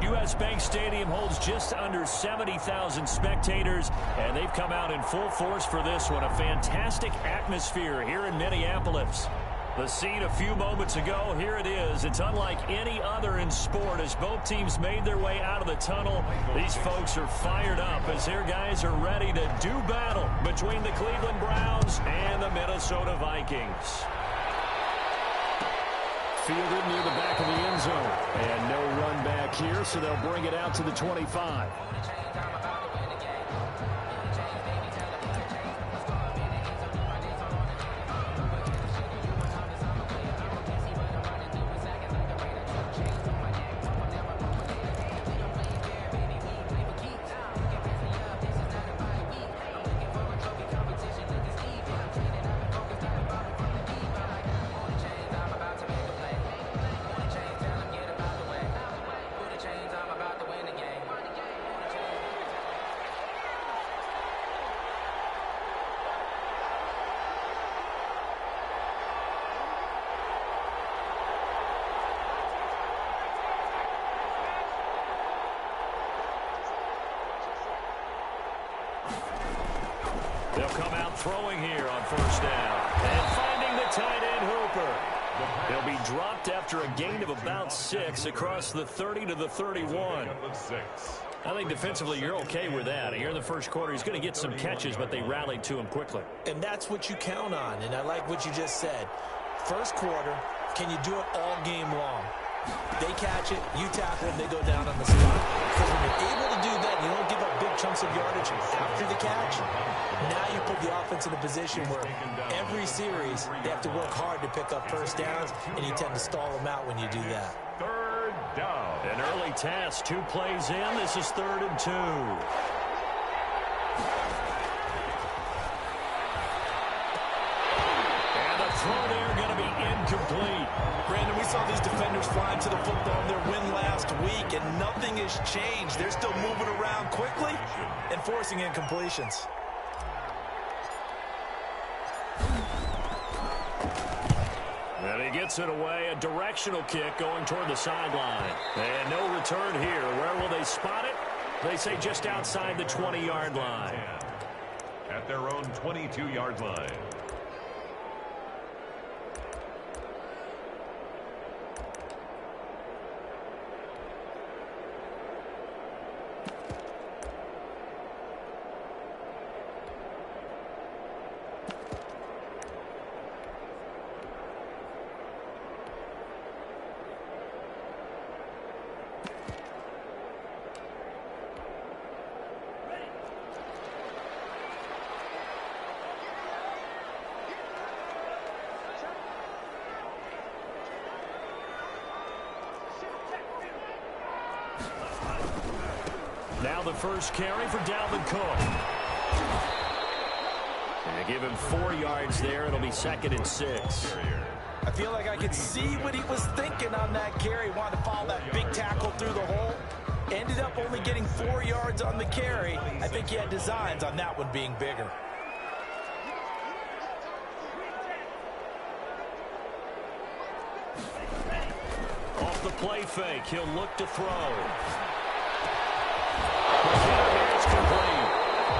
U.S. Bank Stadium holds just under 70,000 spectators, and they've come out in full force for this one. A fantastic atmosphere here in Minneapolis. The scene a few moments ago, here it is. It's unlike any other in sport as both teams made their way out of the tunnel. These folks are fired up as their guys are ready to do battle between the Cleveland Browns and the Minnesota Vikings. Fielded near the back of the end zone. And no run back here, so they'll bring it out to the 25. They'll come out throwing here on first down. And finding the tight end Hooper. He'll be dropped after a gain of about 6 across the 30 to the 31. I think defensively you're okay with that. Here in the first quarter, he's going to get some catches, but they rallied to him quickly. And that's what you count on, and I like what you just said. First quarter, can you do it all game long? They catch it, you tackle them, they go down on the spot. Because when you're able to do that, you don't give up big chunks of yardage after the catch. Now you put the offense in a position where every series they have to work hard to pick up first downs, and you tend to stall them out when you do that. Third down. An early task, 2 plays in. This is 3rd and 2. And the throw there going to be incomplete. Brandon, we saw these defenders flying to the football in their win last week, and nothing has changed. They're still moving around quickly and forcing incompletions. And he gets it away. A directional kick going toward the sideline. And no return here. Where will they spot it? They say just outside the 20-yard line. At their own 22-yard line. Now the first carry for Dalvin Cook. And they give him 4 yards there. It'll be 2nd and 6. I feel like I could see what he was thinking on that carry. Wanted to follow that big tackle through the hole. Ended up only getting 4 yards on the carry. I think he had designs on that one being bigger. Off the play fake, he'll look to throw. It's complete.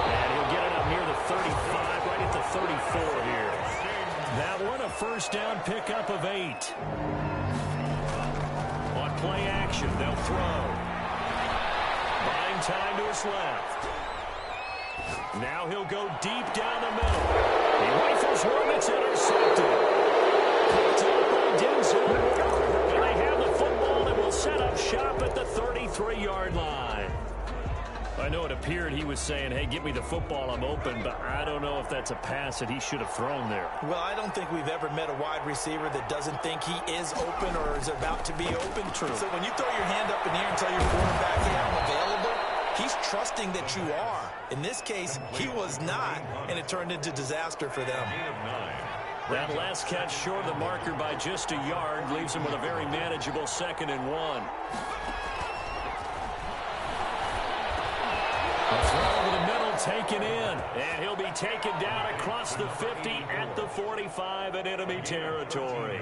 And he'll get it up near the 35, right at the 34 here. That one a first down pickup of 8. On play action, they'll throw. Buying time to his left. Now he'll go deep down the middle. He rifles one that's intercepted. Picked up by Denzel. And they have the football and will set up shop at the 33-yard line. I know it appeared he was saying, hey, give me the football, I'm open, but I don't know if that's a pass that he should have thrown there. Well, I don't think we've ever met a wide receiver that doesn't think he is open or is about to be open. True. So when you throw your hand up in the air and tell your quarterback, hey, I'm available, he's trusting that you are. In this case, he was not, and it turned into disaster for them. That last catch short of the marker by just a yard leaves him with a very manageable 2nd and 1. A throw over the middle taken in, and he'll be taken down across the 50 at the 45 in enemy territory.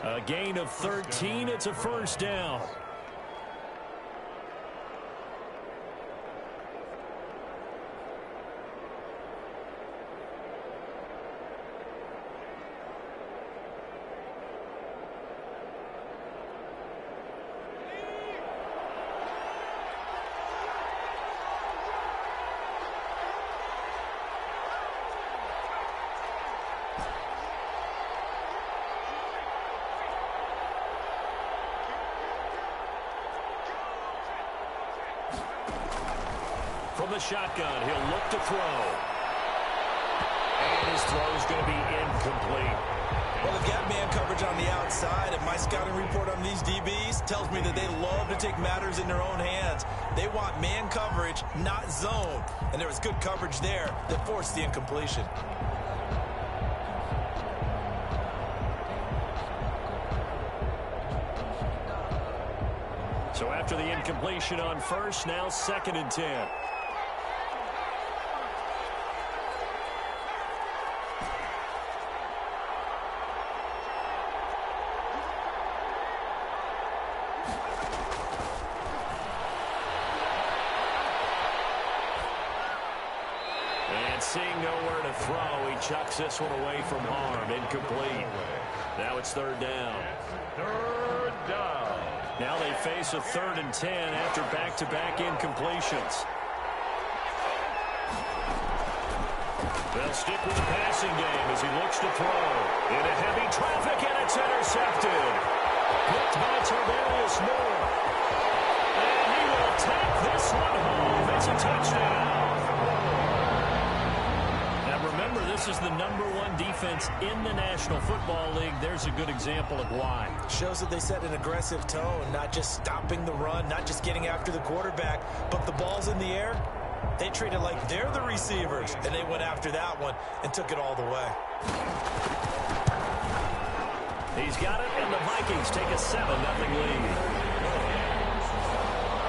A gain of 13, it's a first down. from the shotgun. He'll look to throw. And his throw is going to be incomplete. Well, they've got man coverage on the outside, and my scouting report on these DBs tells me that they love to take matters in their own hands. They want man coverage, not zone. And there was good coverage there that forced the incompletion. So after the incompletion on first, now 2nd and 10. And seeing nowhere to throw, he chucks this one away from harm. Incomplete. Now it's 3rd down. 3rd down. Now they face a 3rd and 10 after back-to-back incompletions. They'll stick with the passing game as he looks to throw. Into heavy traffic, and it's intercepted. Picked by Tavarius Moore. And he will take this one home. It's a touchdown. Remember, this is the #1 defense in the National Football League. There's a good example of why. Shows that they set an aggressive tone, not just stopping the run, not just getting after the quarterback, but the ball's in the air. They treat it like they're the receivers, and they went after that one and took it all the way. He's got it, and the Vikings take a 7-0 lead.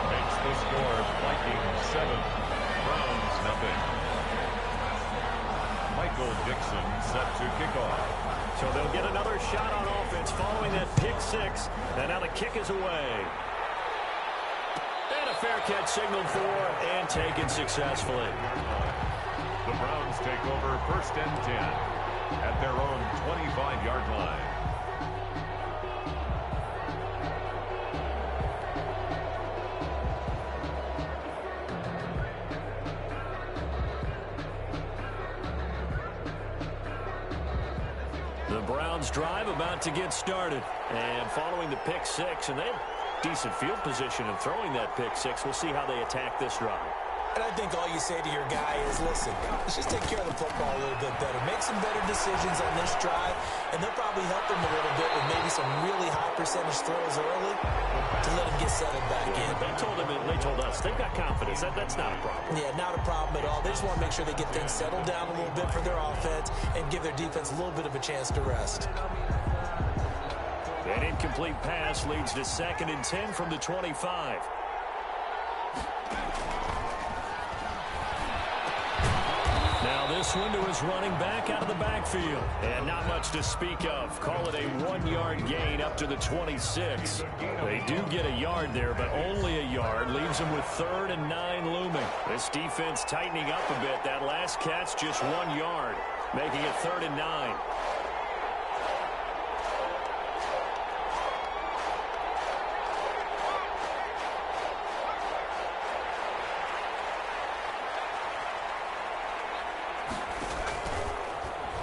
Makes the score Vikings 7, Browns 0. Michael Dixon set to kick off. So they'll get another shot on offense following that pick 6. And now the kick is away. And a fair catch signaled for and taken successfully. The Browns take over 1st and 10 at their own 25-yard line. The Browns drive about to get started. And following the pick 6, and they have decent field position in throwing that pick 6. We'll see how they attack this drive. And I think all you say to your guy is, listen, let's just take care of the football a little bit better. Make some better decisions on this drive, and they'll probably help him a little bit with maybe some really high percentage throws early to let him get settled back in. They told us they've got confidence. That's not a problem. Yeah, not a problem at all. They just want to make sure they get things settled down a little bit for their offense and give their defense a little bit of a chance to rest. An incomplete pass leads to 2nd and 10 from the 25. Now this one to his running back out of the backfield. And not much to speak of. Call it a 1-yard gain up to the 26. They do get a yard there, but only a yard. Leaves them with 3rd and 9 looming. This defense tightening up a bit. That last catch just 1 yard, making it 3rd and 9.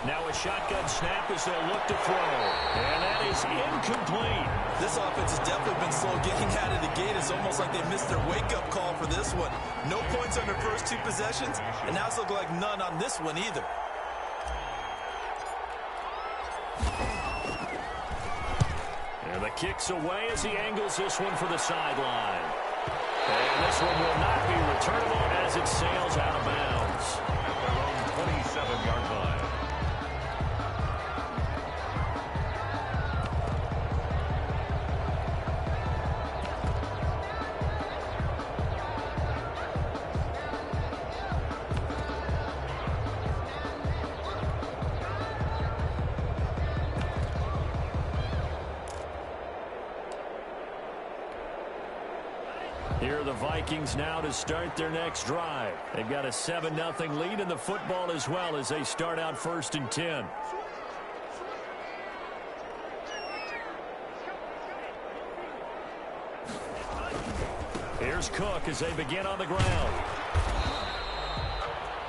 Now a shotgun snap as they'll look to throw. And that is incomplete. This offense has definitely been slow getting out of the gate. It's almost like they missed their wake-up call for this one. No points on their first 2 possessions, and now it's looking like none on this one either. And the kick's away as he angles this one for the sideline. And this one will not be returnable as it sails out of bounds. At their own 27-yard line. Here are the Vikings now to start their next drive. They've got a 7-0 lead in the football as well as they start out 1st and 10. Here's Cook as they begin on the ground.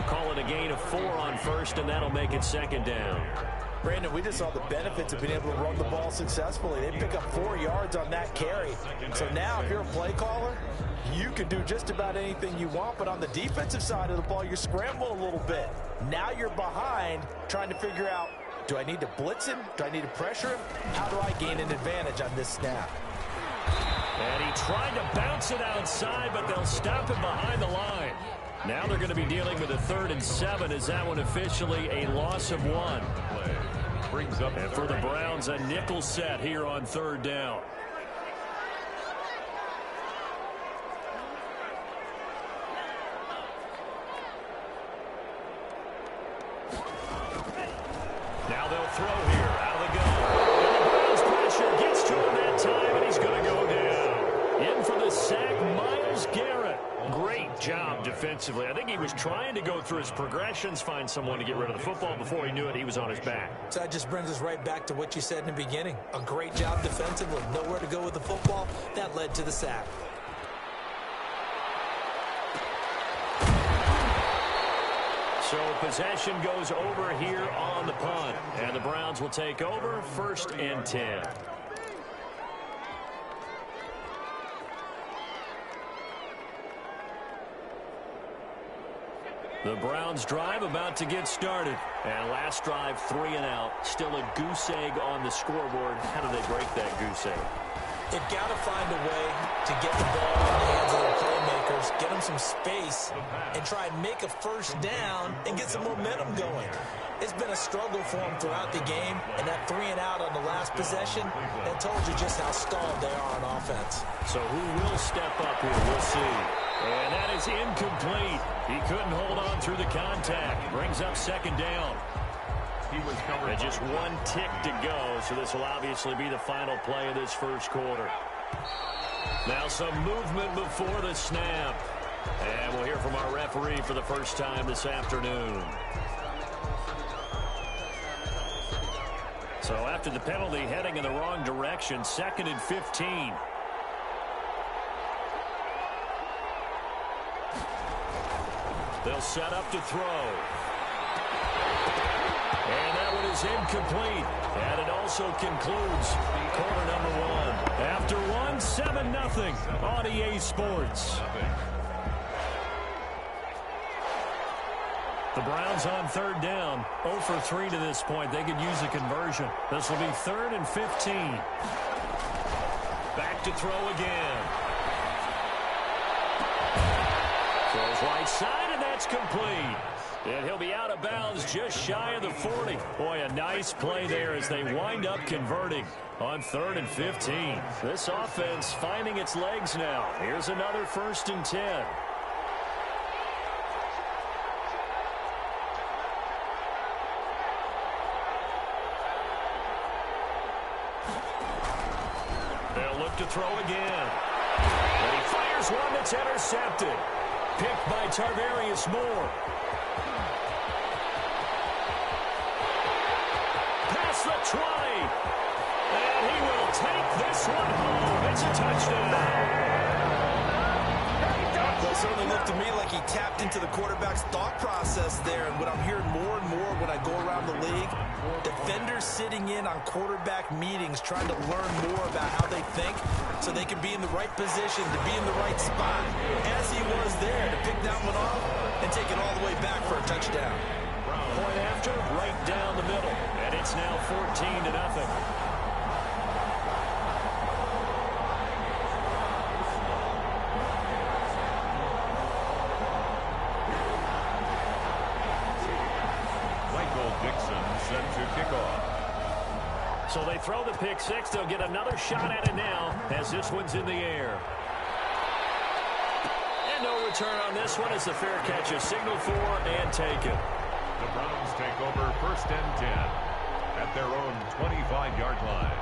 Call it a gain of 4 on 1st, and that'll make it 2nd down. Brandon, we just saw the benefits of being able to run the ball successfully. They pick up 4 yards on that carry. So now if you're a play caller, you can do just about anything you want, but on the defensive side of the ball, you're scrambling a little bit. Now you're behind trying to figure out, do I need to blitz him? Do I need to pressure him? How do I gain an advantage on this snap? And he tried to bounce it outside, but they'll stop him behind the line. Now they're going to be dealing with a 3rd and 7. Is that one officially a loss of 1? Brings up and for the Browns, a nickel set here on 3rd down. Now they'll throw here out of the gun. And the Browns pressure gets to him that time, and he's going to go down. In for the sack, Myles Garrett. Great job defensively. I think he was trying to go through his progressions, find someone to get rid of the football. Before he knew it, he was on his back. So that just brings us right back to what you said in the beginning. A great job defensively. Nowhere to go with the football. That led to the sack. So possession goes over here on the punt. And the Browns will take over 1st and 10. The Browns drive about to get started. And last drive, 3 and out. Still a goose egg on the scoreboard. How do they break that goose egg? They've got to find a way to get the ball in the hands of their playmakers, get them some space, and try and make a 1st down and get some momentum going. It's been a struggle for them throughout the game, and that 3 and out on the last possession, that told you just how stalled they are on offense. So who will step up here? We'll see. And that is incomplete. He couldn't hold on through the contact. Brings up 2nd down. He was covered. And just 1 tick to go, so this will obviously be the final play of this 1st quarter. Now some movement before the snap. And we'll hear from our referee for the first time this afternoon. So after the penalty, heading in the wrong direction, 2nd and 15. They'll set up to throw. And that one is incomplete. And it also concludes quarter number 1. After 1, 7-0 on EA Sports. The Browns on 3rd down. 0 for 3 to this point. They could use a conversion. This will be 3rd and 15. Back to throw again. Throws right side, and that's complete. And he'll be out of bounds just shy of the 40. Boy, a nice play there as they wind up converting on 3rd and 15. This offense finding its legs now. Here's another 1st and 10. They'll look to throw again. And he fires one that's intercepted. Picked by Tarvarius Moore. Past the 20. And he will take this one home. It's a touchdown. Well, it certainly looked to me like he tapped into the quarterback's thought process there. And what I'm hearing more and more when I go around the league, defenders sitting in on quarterback meetings trying to learn more about how they think so they can be in the right position to be in the right spot, as he was there to pick that one off and take it all the way back for a touchdown. Point after, right down the middle. And it's now 14-0. So they throw the pick 6. They'll get another shot at it now as this one's in the air. And no return on this one as the fair catch is signaled for and taken. The Browns take over 1st and 10 at their own 25-yard line.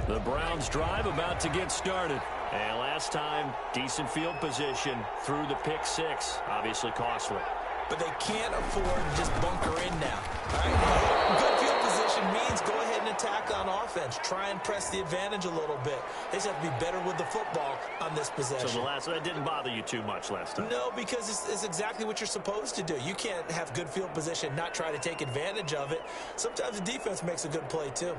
The Browns drive about to get started. And last time, decent field position through the pick 6. Obviously costly. but they can't afford to just bunker in now. All right? Good field position means go ahead and attack on offense. Try and press the advantage a little bit. They just have to be better with the football on this possession. So that didn't bother you too much last time? No, because it's exactly what you're supposed to do. You can't have good field position, not try to take advantage of it. Sometimes the defense makes a good play too.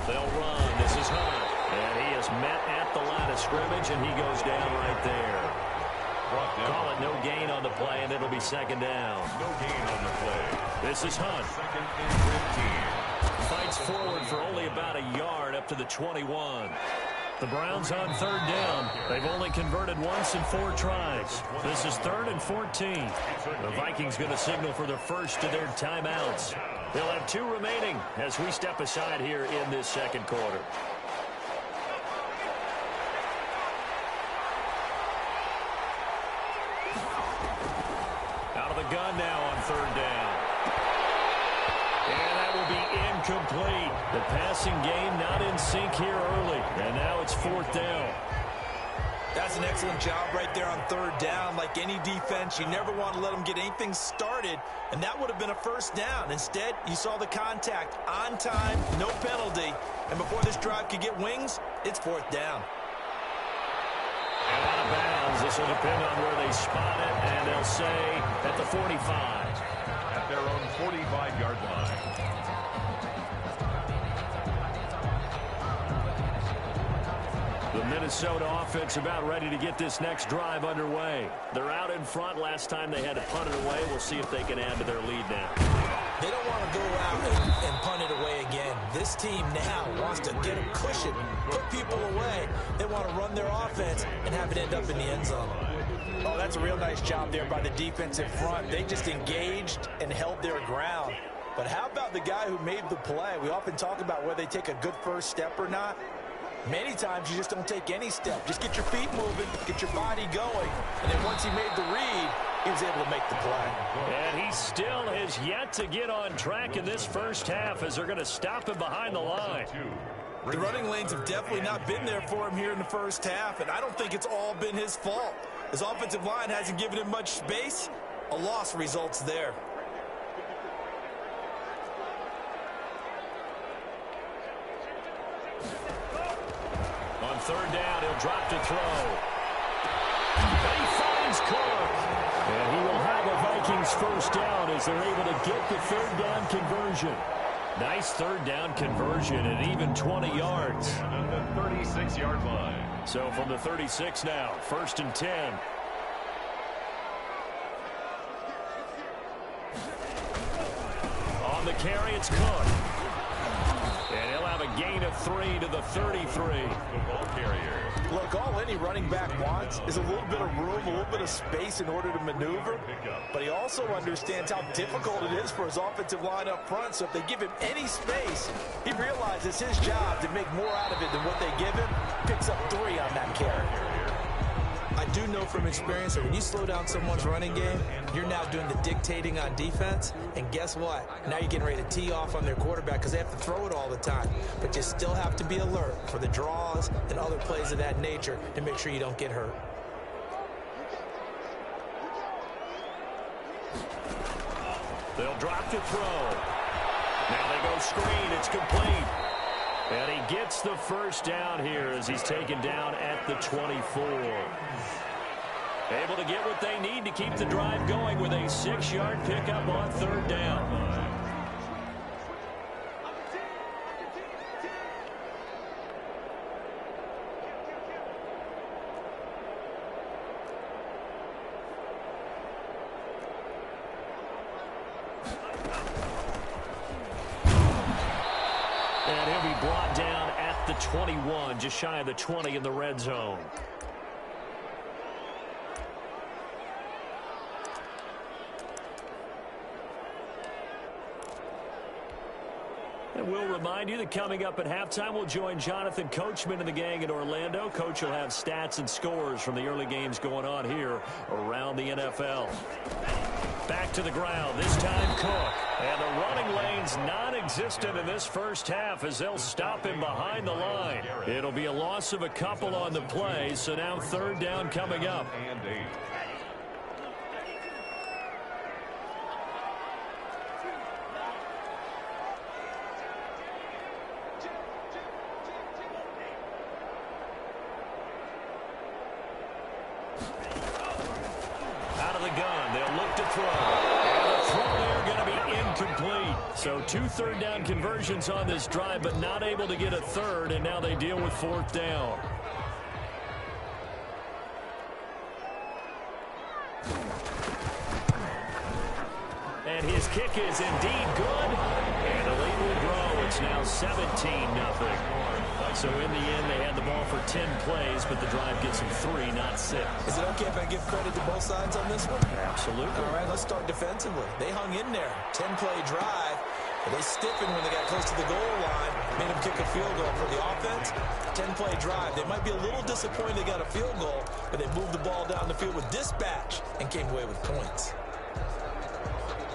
They'll run. This is Hunt. And he is met at the line of scrimmage, and he goes down right there. Call it no gain on the play, and it'll be second down. No gain on the play. This is Hunt. Second and 15. Fights forward for only about a yard up to the 21. The Browns on third down. They've only converted once in 4 tries. This is 3rd and 14. The Vikings going to signal for the first of their timeouts. They'll have 2 remaining as we step aside here in this second quarter. Out of the gun now on third down. And that will be incomplete. The passing game not in sync here early. And now it's 4th down. That's an excellent job right there on third down. Like any defense, you never want to let them get anything started, and that would have been a first down. Instead, you saw the contact on time, no penalty, and before this drive could get wings, it's 4th down. And out of bounds. This will depend on where they spot it, and they'll say at the 45. At their own 45-yard line. The Minnesota offense about ready to get this next drive underway. They're out in front. Last time they had to punt it away. We'll see if they can add to their lead now. They don't want to go out and punt it away again. This team now wants to get a cushion, put people away. They want to run their offense and have it end up in the end zone. Oh, that's a real nice job there by the defensive front. They just engaged and held their ground. But how about the guy who made the play? We often talk about whether they take a good first step or not. Many times you just don't take any step. Just get your feet moving, get your body going, and then once he made the read, he was able to make the play. And he still has yet to get on track in this first half as they're going to stop him behind the line. The running lanes have definitely not been there for him here in the first half, and I don't think it's all been his fault. His offensive line hasn't given him much space. A loss results there. On third down, he'll drop to throw. And he finds Cook. And he will have a Vikings first down as they're able to get the third down conversion. Nice third down conversion at even 20 yards. At the 36-yard line. So from the 36 now, 1st and 10. On the carry, it's Cook. And he'll have a gain of 3 to the 33. The ball carrier. Look, all any running back wants is a little bit of room, a little bit of space in order to maneuver. But he also understands how difficult it is for his offensive line up front. So if they give him any space, he realizes his job to make more out of it than what they give him. Picks up 3 on that carry. I do know from experience that when you slow down someone's running game, you're now doing the dictating on defense. And guess what? Now you're getting ready to tee off on their quarterback because they have to throw it all the time. But you still have to be alert for the draws and other plays of that nature to make sure you don't get hurt. They'll drop to throw. Now they go screen. It's complete. And he gets the first down here as he's taken down at the 24. Able to get what they need to keep the drive going with a 6-yard pickup on third down. And he'll be brought down at the 21, just shy of the 20 in the red zone. And we'll remind you that coming up at halftime, we'll join Jonathan Coachman and the gang in Orlando. Coach will have stats and scores from the early games going on here around the NFL. Back to the ground, this time Cook. And the running lane's non-existent in this first half as they'll stop him behind the line. It'll be a loss of a couple on the play, so now third down coming up. And 8. So 2 third down conversions on this drive, but not able to get a third, and now they deal with fourth down. And his kick is indeed good, and the lead will grow. It's now 17-0. So in the end, they had the ball for 10 plays, but the drive gets them 3, not 6. Is it okay if I give credit to both sides on this one? Absolutely. All right, let's start defensively. They hung in there. 10-play drive. But they stiffened when they got close to the goal line, made them kick a field goal. For the offense, 10-play drive. They might be a little disappointed they got a field goal, but they moved the ball down the field with dispatch and came away with points.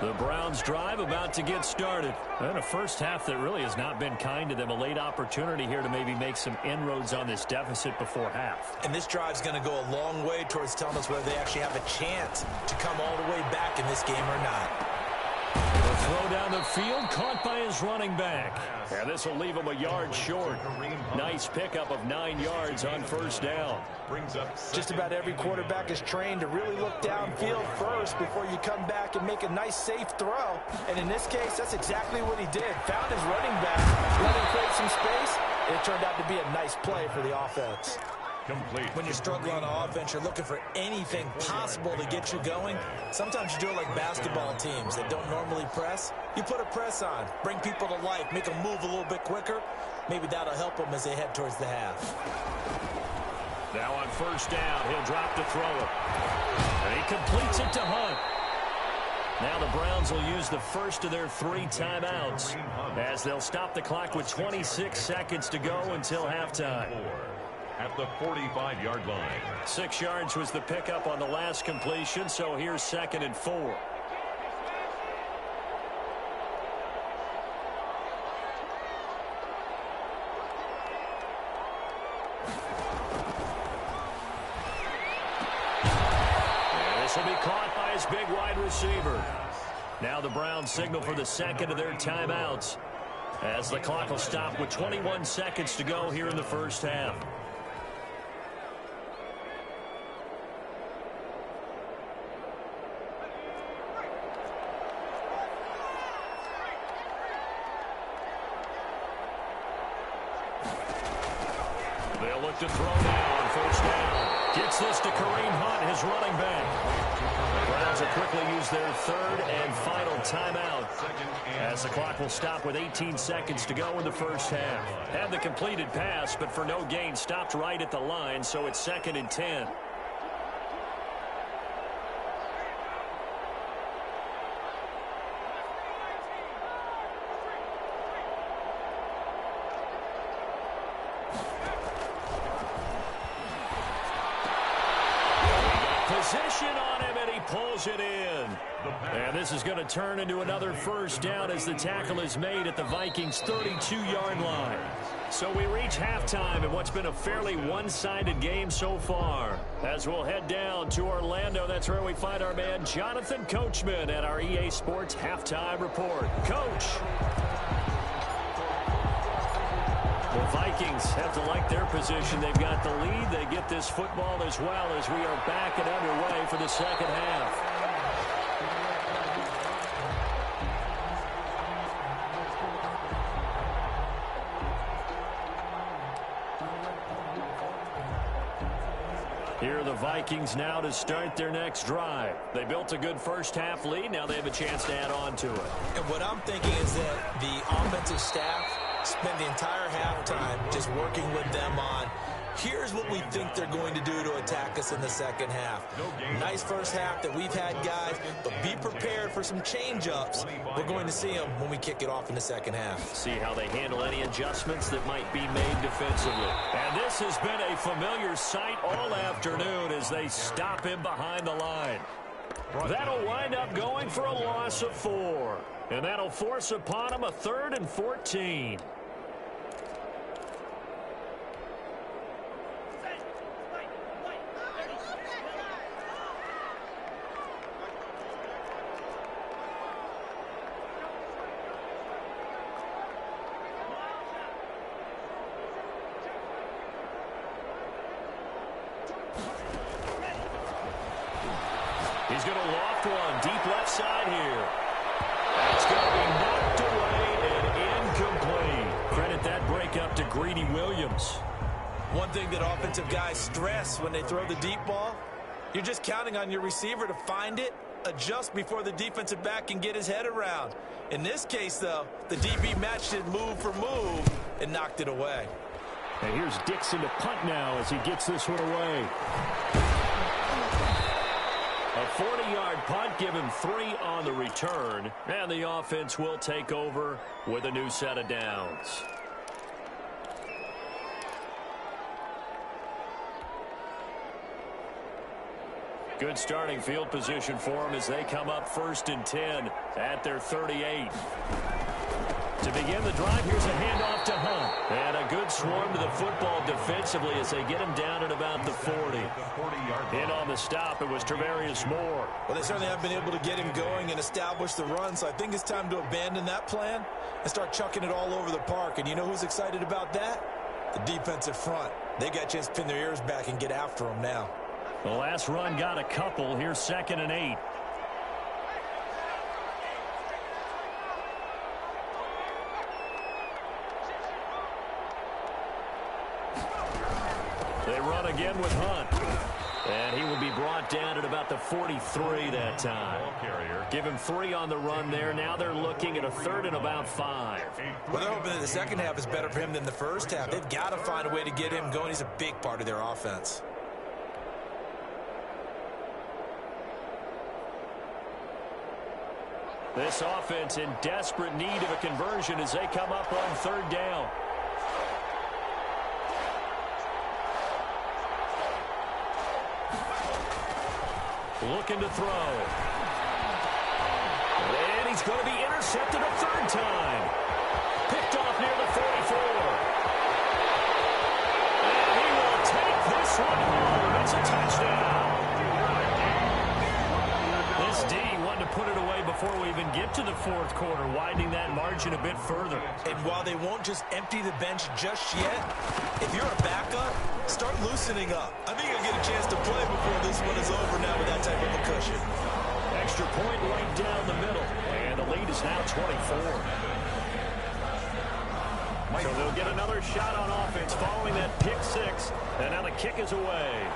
The Browns drive about to get started. And a first half that really has not been kind to them. A late opportunity here to maybe make some inroads on this deficit before half. And this drive's going to go a long way towards telling us whether they actually have a chance to come all the way back in this game or not. The throw down the field, caught by his running back. And this will leave him a yard short. Nice pickup of 9 yards on first down. Just about every quarterback is trained to really look downfield first before you come back and make a nice, safe throw. And in this case, that's exactly what he did. Found his running back, let him create some space, and it turned out to be a nice play for the offense. Complete. When you're struggling on offense, you're looking for anything possible to get you going. Sometimes you do it like basketball teams that don't normally press. You put a press on, bring people to life, make them move a little bit quicker. Maybe that'll help them as they head towards the half. Now on first down, he'll drop to throw it. And he completes it to Hunt. Now the Browns will use the first of their 3 timeouts as they'll stop the clock with 26 seconds to go until halftime. At the 45-yard line. 6 yards was the pickup on the last completion, so here's 2nd and 4. And this will be caught by his big wide receiver. Now the Browns signal for the second of their timeouts as the clock will stop with 21 seconds to go here in the first half. They'll look to throw now on first down. Gets this to Kareem Hunt, his running back. The Browns will quickly use their 3rd and final timeout as the clock will stop with 18 seconds to go in the first half. Had the completed pass, but for no gain, stopped right at the line, so it's 2nd and 10. Position on him, and he pulls it in. And this is going to turn into another first down as the tackle is made at the Vikings' 32-yard line. So we reach halftime in what's been a fairly one-sided game so far. As we'll head down to Orlando, that's where we find our man Jonathan Coachman at our EA Sports Halftime Report. Coach. The Vikings have to like their position. They've got the lead. They get this football as well as we are back and underway for the second half. Here are the Vikings now to start their next drive. They built a good first half lead. Now they have a chance to add on to it. And what I'm thinking is that the offensive staff spend the entire halftime just working with them on, here's what we think they're going to do to attack us in the second half. Nice first half that we've had, guys, but be prepared for some change-ups. We're going to see them when we kick it off in the second half. See how they handle any adjustments that might be made defensively. And this has been a familiar sight all afternoon as they stop him behind the line. That'll wind up going for a loss of 4. And that'll force upon him a 3rd and 14. He's going to loft one deep left side here. That's going to be knocked away and incomplete. Credit that breakup to Greedy Williams. One thing that offensive guys stress when they throw the deep ball, you're just counting on your receiver to find it, adjust before the defensive back can get his head around. In this case, though, the DB matched it move for move and knocked it away. And here's Dixon to punt now as he gets this one away. A 40-yard punt, give him 3 on the return, and the offense will take over with a new set of downs. Good starting field position for them as they come up 1st and 10 at their 38. To begin the drive, here's a handoff to Hunt. And a good swarm to the football defensively as they get him down at about the 40. In on the stop, it was Travarius Moore. Well, they certainly have been able to get him going and establish the run, so I think it's time to abandon that plan and start chucking it all over the park. And you know who's excited about that? The defensive front. They got a chance to pin their ears back and get after him now. The last run got a couple. Here's 2nd and 8. They run again with Hunt. And he will be brought down at about the 43 that time. Give him 3 on the run there. Now they're looking at a 3rd and about 5. Well, they're hoping that the second half is better for him than the first half. They've got to find a way to get him going. He's a big part of their offense. This offense in desperate need of a conversion as they come up on 3rd down. Looking to throw. And he's going to be intercepted a 3rd time. Picked off near the 44. And he will take this one home. It's a touchdown. This D wanted to put it away before we even get to the 4th quarter, widening that margin a bit further. And while they won't just empty the bench just yet, if you're a backup, start loosening up. I think you'll get a chance to play before this one is over now with that type of a cushion. Extra point right down the middle. And the lead is now 24. So they'll get another shot on offense following that pick 6. And now the kick is away.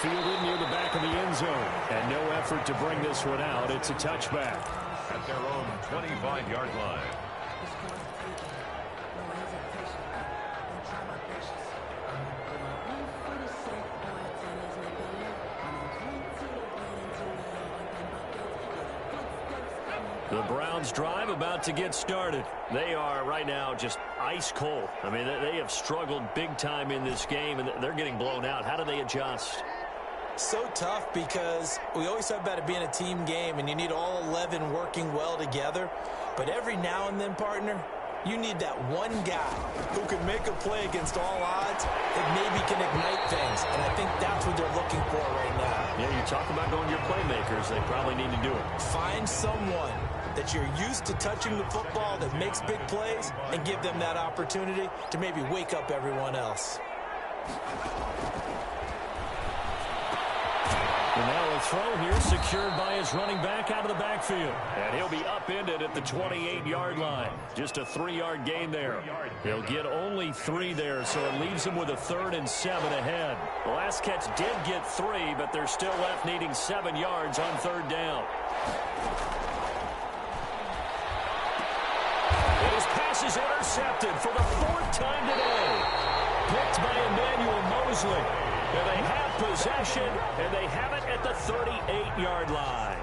Fielded near the back of the end zone. And no effort to bring this one out. It's a touchback. At their own 25-yard line. The Browns drive about to get started. They are right now just ice cold. I mean, they have struggled big time in this game, and they're getting blown out. How do they adjust? So tough because we always talk about it being a team game, and you need all 11 working well together. But every now and then, partner, you need that one guy who can make a play against all odds that maybe can ignite things. And I think that's what they're looking for right now. Yeah, you talk about going your playmakers. They probably need to do it. Find someone that you're used to touching the football that makes big plays and give them that opportunity to maybe wake up everyone else. And now a throw here secured by his running back out of the backfield. And he'll be upended at the 28-yard line. Just a 3-yard gain there. He'll get only 3 there, so it leaves him with a 3rd and 7 ahead. The last catch did get 3, but they're still left needing 7 yards on 3rd down. And his pass is intercepted for the 4th time today. Picked by Emmanuel Mosley. And they have possession, and they have it at the 38-yard line.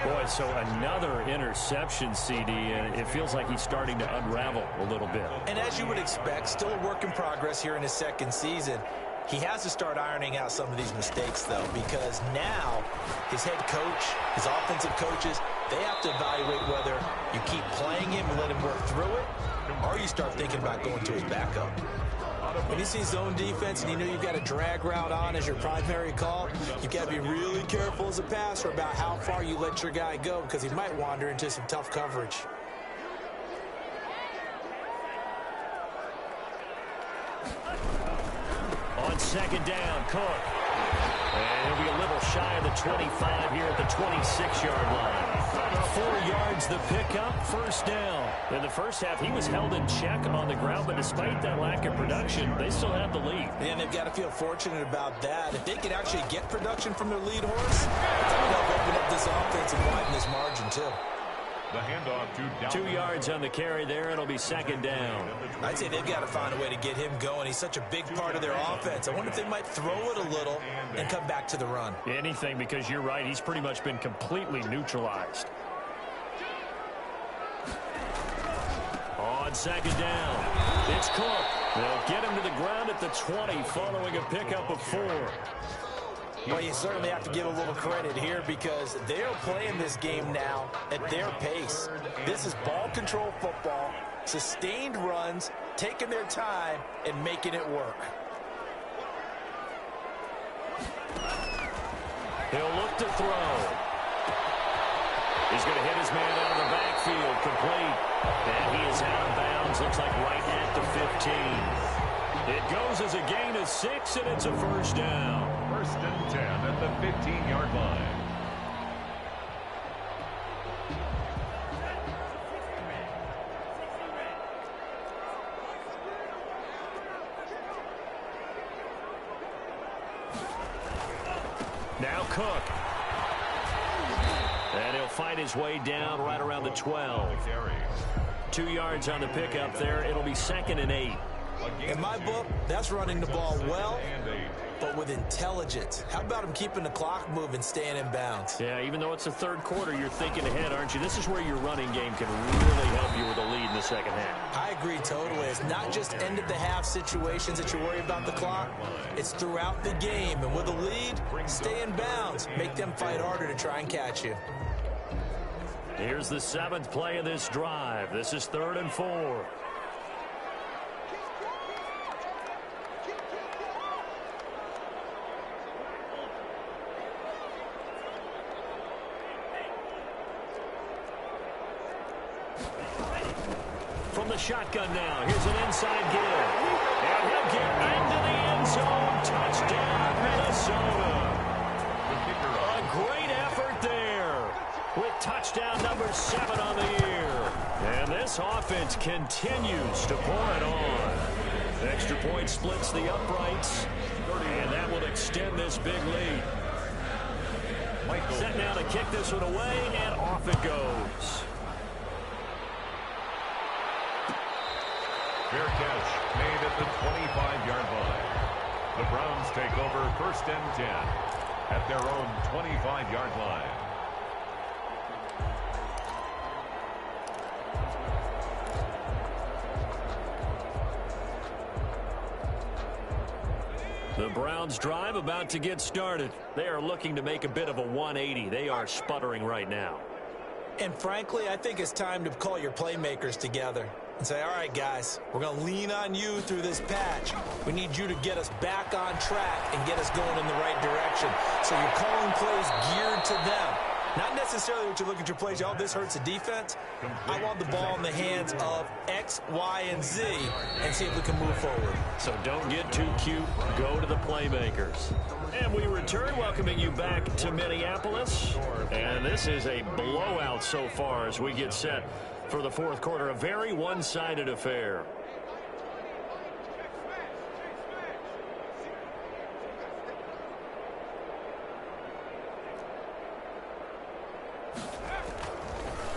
Boy, so another interception, CD, and it feels like he's starting to unravel a little bit. And as you would expect, still a work in progress here in his 2nd season. He has to start ironing out some of these mistakes, though, because now his head coach, his offensive coaches, they have to evaluate whether you keep playing him and let him work through it, or you start thinking about going to his backup. When you see zone defense and you know you've got a drag route on as your primary call, you've got to be really careful as a passer about how far you let your guy go because he might wander into some tough coverage. On second down, Cook. And he'll be a little shy of the 25 here at the 26-yard line. 4 yards the pickup, first down. In the first half, he was held in check on the ground, but despite that lack of production, they still have the lead. And they've got to feel fortunate about that. If they could actually get production from their lead horse, that would help open up this offense and widen this margin, too. The handoff to 2 yards on the carry there. It'll be second down. I'd say they've got to find a way to get him going. He's such a big part of their offense. I wonder if they might throw it a little and come back to the run. Anything, because you're right. He's pretty much been completely neutralized. On second down, it's Cook. They'll get him to the ground at the 20 following a pickup of 4. Well, you certainly have to give a little credit here because they're playing this game now at their pace. This is ball control football, sustained runs, taking their time, and making it work. He'll look to throw. He's going to hit his man out of the backfield, complete. And he is out of bounds, looks like right at the 15. It goes as a gain of 6, and it's a first down. First and 10 at the 15-yard line. Now Cook. And he'll fight his way down right around the 12. 2 yards on the pickup there. It'll be second and 8. In my book, that's running the ball well, but with intelligence. How about him keeping the clock moving, staying in bounds? Yeah, even though it's the third quarter, you're thinking ahead, aren't you? This is where your running game can really help you with a lead in the second half. I agree totally. It's not just end-of-the-half situations that you worry about the clock. It's throughout the game. And with a lead, stay in bounds. Make them fight harder to try and catch you. Here's the 7th play of this drive. This is 3rd and 4. From the shotgun now, here's an inside give. And he'll get into the end zone. Touchdown, Minnesota. A great effort there with touchdown number 7 on the year. And this offense continues to pour it on. Extra point splits the uprights. And that will extend this big lead. Set now to kick this one away, and off it goes. Fair catch made at the 25-yard line. The Browns take over first and 10 at their own 25-yard line. The Browns drive about to get started. They are looking to make a bit of a 180. They are sputtering right now. And frankly, I think it's time to call your playmakers together and say, all right, guys, we're going to lean on you through this patch. We need you to get us back on track and get us going in the right direction. So you're calling plays geared to them. Not necessarily what you look at your plays, oh, this hurts the defense. I want the ball in the hands of X, Y, and Z and see if we can move forward. So don't get too cute. Go to the playmakers. And we return, welcoming you back to Minneapolis. And this is a blowout so far as we get set for the fourth quarter. A very one-sided affair.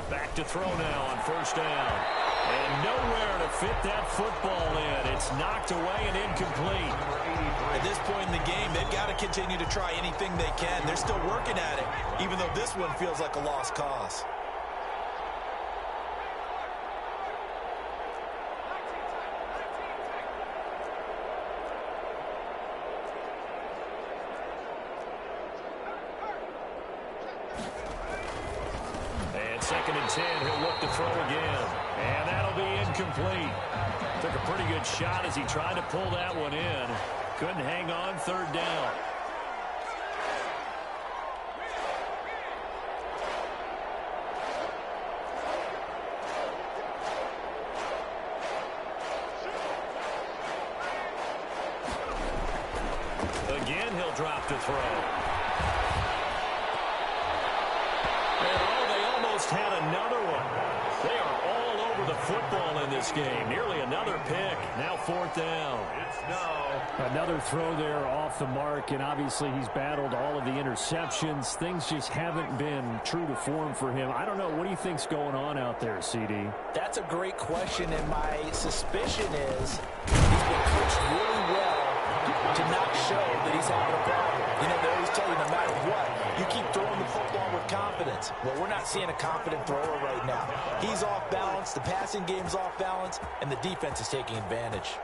Back to throw now on first down. And nowhere to fit that football in. It's knocked away and incomplete. At this point in the game, they've got to continue to try anything they can. They're still working at it, even though this one feels like a lost cause. to throw again. And that'll be incomplete. Took a pretty good shot as he tried to pull that one in. Couldn't hang on, third down. Again, he'll drop to throw. And oh, they almost had another one. They are all over the football in this game. Nearly another pick. Now fourth down. It's another throw there off the mark, and obviously he's battled all of the interceptions. Things just haven't been true to form for him. I don't know. What do you think's going on out there, CD? That's a great question, and my suspicion is he's been coached really well to not show that he's having a problem. You know, they always tell you no matter what, you keep throwing the football with confidence. Well, we're not seeing a confident thrower right now. He's off balance, the passing game's off balance, and the defense is taking advantage.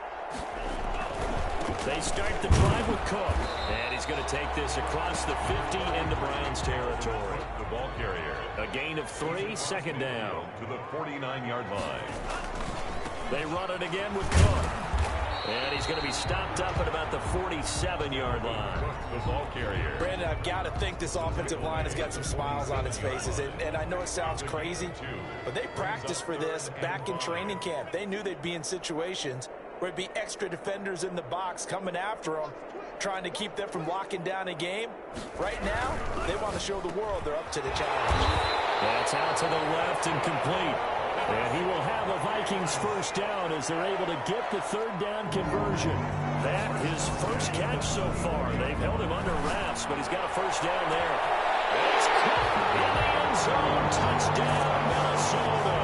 They start the drive with Cook. And he's going to take this across the 50 into Browns territory. The ball carrier. A gain of 3, second down. To the 49-yard line. They run it again with Cook. And he's going to be stopped up at about the 47-yard line. The ball carrier. Brandon, I've got to think this offensive line has got some smiles on its faces. And I know it sounds crazy, but they practiced for this back in training camp. They knew they'd be in situations where it'd be extra defenders in the box coming after them, trying to keep them from locking down a game. Right now, they want to show the world they're up to the challenge. That's out to the left and complete. And he will have a Vikings first down as they're able to get the third down conversion. That his first catch so far. They've held him under wraps, but he's got a first down there. It's Cook in the end zone. Touchdown, Minnesota.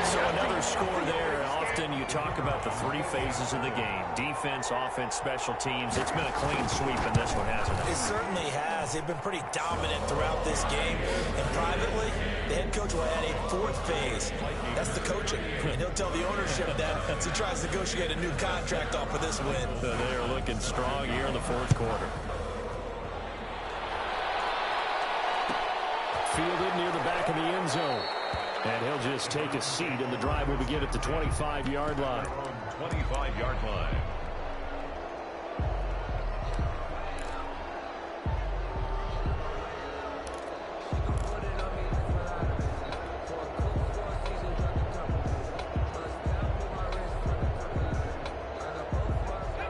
So another score there. Often you talk about the three phases of the game. Defense, offense, special teams. It's been a clean sweep in this one, hasn't it? It certainly has. They've been pretty dominant throughout this game. And privately, the head coach will add a fourth phase. That's the coaching. And he'll tell the ownership that as he tries to negotiate a new contract off of this win. They are looking strong here in the fourth quarter. Fielded near the back of the end zone. And he'll just take a seat, and the drive will begin at the 25-yard line. 25-yard line.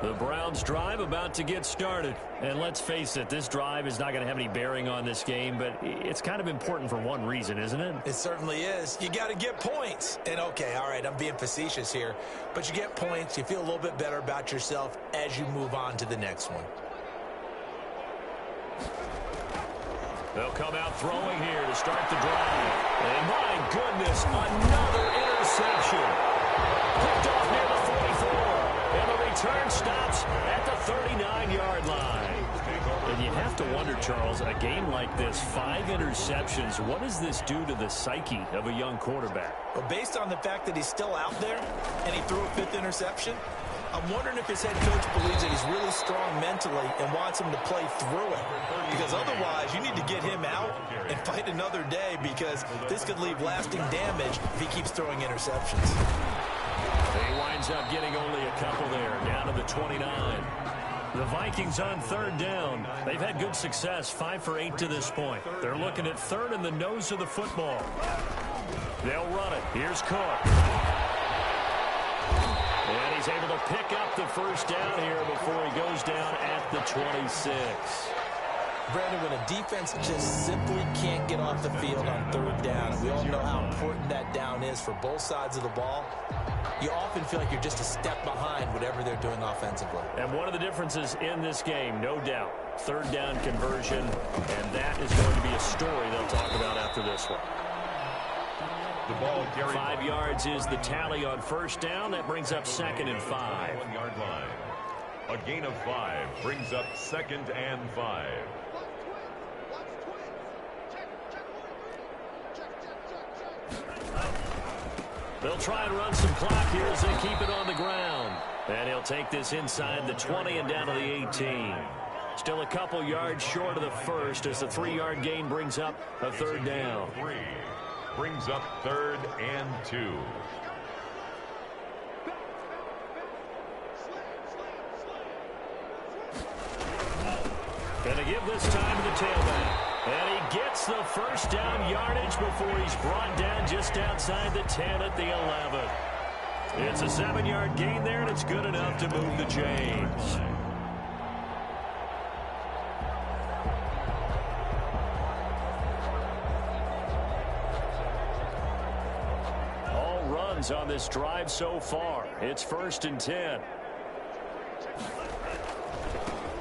The Browns drive about to get started. And let's face it, this drive is not going to have any bearing on this game, but it's kind of important for one reason, isn't it? It certainly is. You got to get points. And okay, all right, I'm being facetious here, but you get points, you feel a little bit better about yourself as you move on to the next one. They'll come out throwing here to start the drive. And my goodness, another interception. Picked off near the 44. And the return stops at the 39-yard line. And you have to wonder, Charles, a game like this, 5 interceptions, what does this do to the psyche of a young quarterback? Well, based on the fact that he's still out there and he threw a 5th interception, I'm wondering if his head coach believes that he's really strong mentally and wants him to play through it. Because otherwise, you need to get him out and fight another day, because this could leave lasting damage if he keeps throwing interceptions. He winds up getting only a couple there, down to the 29. The Vikings on third down. They've had good success, 5 for 8 to this point. They're looking at third in the nose of the football. They'll run it. Here's Cook. And he's able to pick up the first down here before he goes down at the 26. Brandon, when a defense just simply can't get off the field on third down, and we all know how important that down is for both sides of the ball, you often feel like you're just a step behind whatever they're doing offensively. And one of the differences in this game, no doubt, third down conversion, and that is going to be a story they'll talk about after this one. The ball carried. 5 yards is the tally on first down. That brings up 2nd and 5. 1-yard line. A gain of 5 brings up 2nd and 5. They'll try and run some clock here as they keep it on the ground. And he'll take this inside the 20 and down to the 18. Still a couple yards short of the first as the 3-yard gain brings up a third down. brings up 3rd and 2. Gonna give this time to the tailback. And he gets the first down yardage before he's brought down just outside the 10 at the 11. It's a 7-yard gain there, and it's good enough to move the chains. All runs on this drive so far. It's 1st and 10.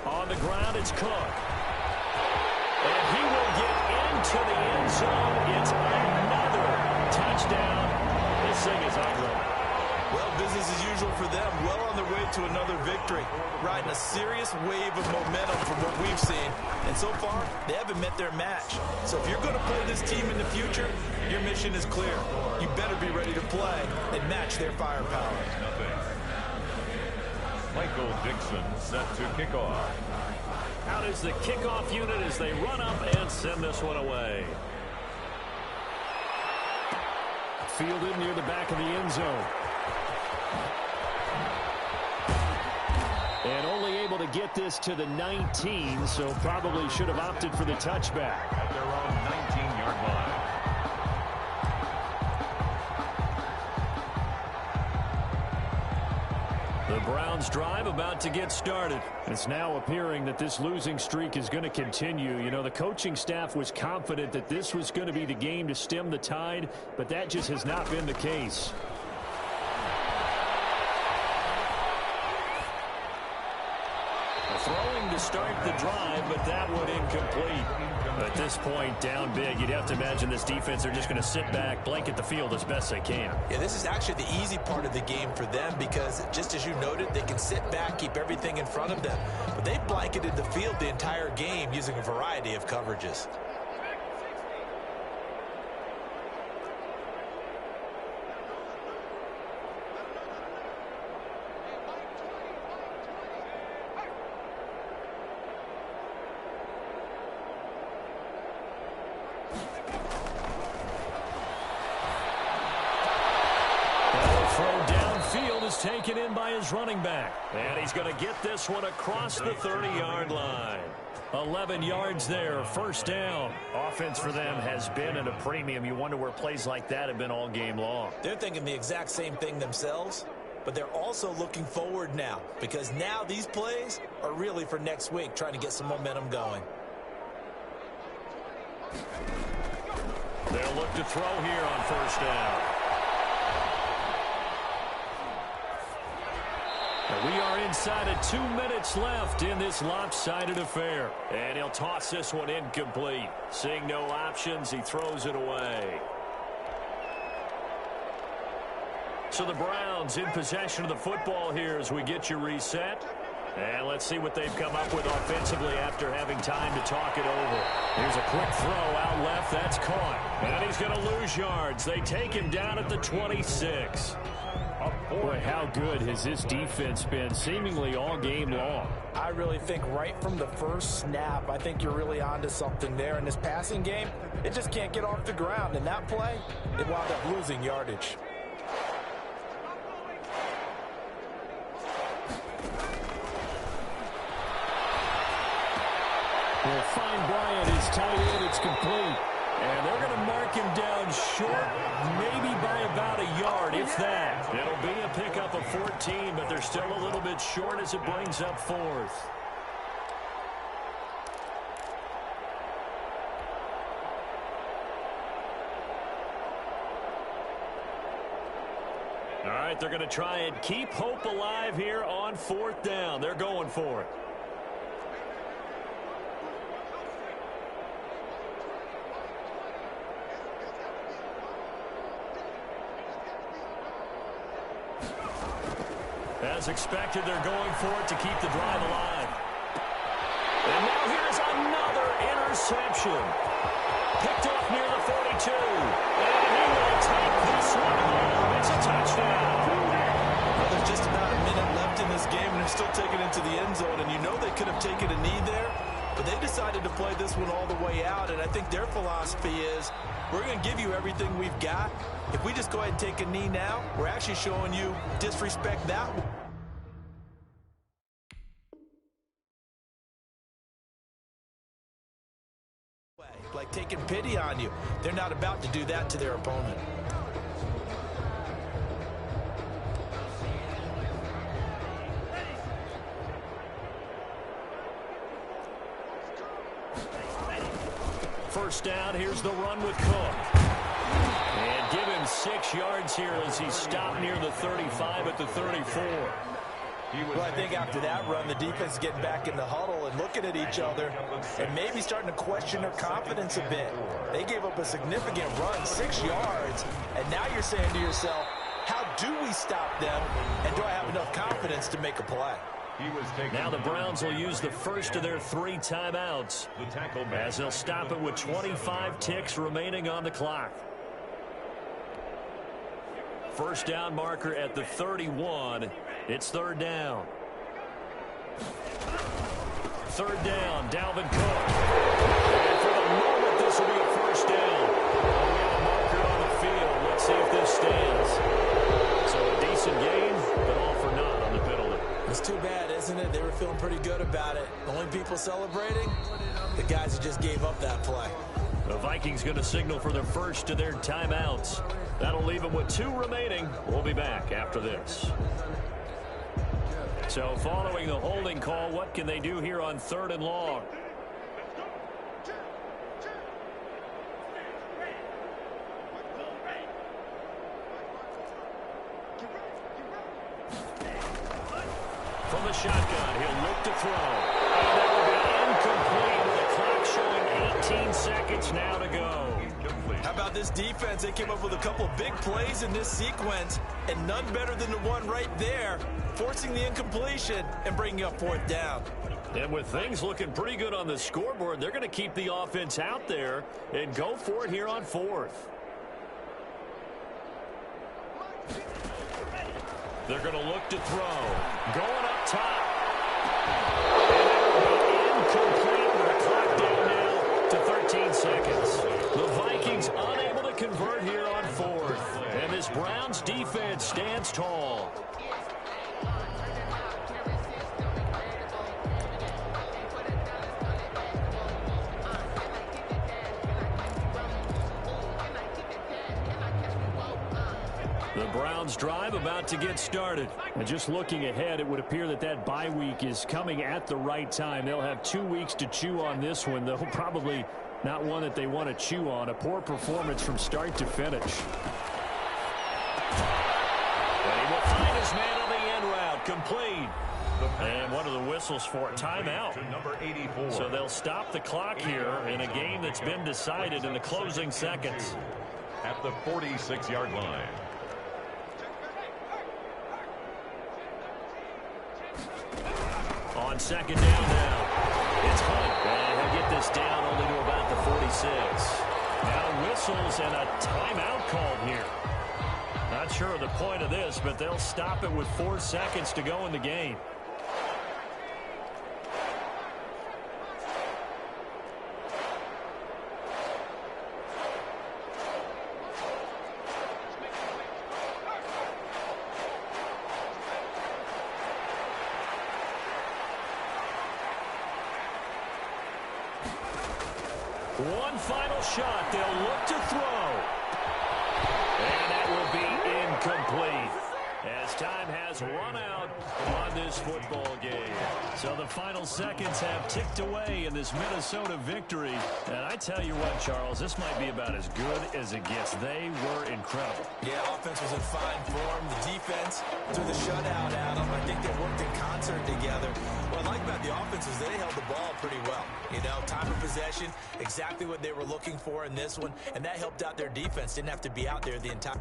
On the ground, it's Cook. And he will get into the end zone. It's another touchdown. This thing is ugly. Well, business as usual for them. Well on their way to another victory. Riding a serious wave of momentum from what we've seen. And so far, they haven't met their match. So if you're going to play this team in the future, your mission is clear. You better be ready to play and match their firepower. Michael Dixon set to kick off. Out is the kickoff unit as they run up and send this one away. Fielded near the back of the end zone. And only able to get this to the 19, so probably should have opted for the touchback. At their own 19-yard line. The Browns drive about to get started. It's now appearing that this losing streak is going to continue. You know, the coaching staff was confident that this was going to be the game to stem the tide, but that just has not been the case. Throwing to start the drive, but that one incomplete. At this point, down big, you'd have to imagine this defense are just going to sit back, blanket the field as best they can. Yeah, this is actually the easy part of the game for them because, just as you noted, they can sit back, keep everything in front of them. But they've blanketed the field the entire game using a variety of coverages. Taken in by his running back. And he's going to get this one across the 30-yard line. 11 yards there, 1st down. Offense for them has been at a premium. You wonder where plays like that have been all game long. They're thinking the exact same thing themselves, but they're also looking forward now because now these plays are really for next week, trying to get some momentum going. They'll look to throw here on 1st down. We are inside of 2 minutes left in this lopsided affair. And he'll toss this one incomplete. Seeing no options, he throws it away. So the Browns in possession of the football here as we get you reset. And let's see what they've come up with offensively after having time to talk it over. Here's a quick throw out left. That's caught. And he's going to lose yards. They take him down at the 26. Boy, how good has this defense been seemingly all game long? I really think right from the first snap, I think you're really onto something there. In this passing game, it just can't get off the ground. In that play, it wound up losing yardage. We'll find Bryant. His tight end. It's complete. And they're going to mark him down short, maybe by about a yard, if that. It'll be a pickup of 14, but they're still a little bit short as it brings up 4th. All right, they're going to try and keep hope alive here on 4th down. They're going for it. As expected, they're going for it to keep the drive alive. And now here's another interception. Picked off near the 42. And he will take this one home. It's a touchdown. Well, there's just about a minute left in this game, and they're still taking it to the end zone. And you know they could have taken a knee there, but they decided to play this one all the way out, and I think their philosophy is, we're going to give you everything we've got. If we just go ahead and take a knee now, we're actually showing you disrespect that way. Like taking pity on you. They're not about to do that to their opponent. First down, here's the run with Cook. And give him 6 yards here as he's stopped near the 35 at the 34. Well, I think after that run, the defense is getting back in the huddle and looking at each other and maybe starting to question their confidence a bit. They gave up a significant run, 6 yards, and now you're saying to yourself, how do we stop them, and do I have enough confidence to make a play? Now the Browns will use the first of their 3 timeouts as they'll stop it with 25 ticks remaining on the clock. First down marker at the 31. It's third down. Third down, Dalvin Cook. And for the moment, this will be a first down. We have a marker on the field. Let's see if this stands. So a decent gain, but all for naught on the penalty. It's too bad, isn't it? They were feeling pretty good about it. The only people celebrating, the guys who just gave up that play. The Vikings going to signal for the first of their timeouts. That'll leave them with 2 remaining. We'll be back after this. So following the holding call, what can they do here on 3rd and long? From the shotgun, he'll look to throw. And that will be incomplete with the clock showing 18 seconds now to go. How about this defense? They came up with a couple big plays in this sequence, and none better than the one right there, forcing the incompletion and bringing up 4th down. And with things looking pretty good on the scoreboard, they're going to keep the offense out there and go for it here on 4th. They're going to look to throw. Going up top. And incomplete with a clock down now to 13 seconds. The Vikings unable to convert here on 4th. And this Browns defense stands tall. The Browns drive about to get started. And just looking ahead, it would appear that that bye week is coming at the right time. They'll have 2 weeks to chew on this one, though probably not one that they want to chew on. A poor performance from start to finish. And he will find his man on the end route. Complete. And what are the whistles for? Timeout. So they'll stop the clock here in a game that's been decided in the closing seconds. At the 46-yard line. On second down now, it's Hunt. And he'll get this down only to about the 46. Now whistles and a timeout called here. Not sure of the point of this, but they'll stop it with 4 seconds to go in the game. One final shot. They'll look to throw. And that will be incomplete as time has run out on this football game. So the final seconds have ticked away in this Minnesota victory. And I tell you what, Charles, this might be about as good as it gets. They were incredible. Yeah, offense was in fine form. The defense threw the shutout at them. I think they worked in concert together. What I like about the offense is they held the ball pretty well. You know, time of possession, exactly what they were looking for in this one, and that helped out their defense. Didn't have to be out there the entire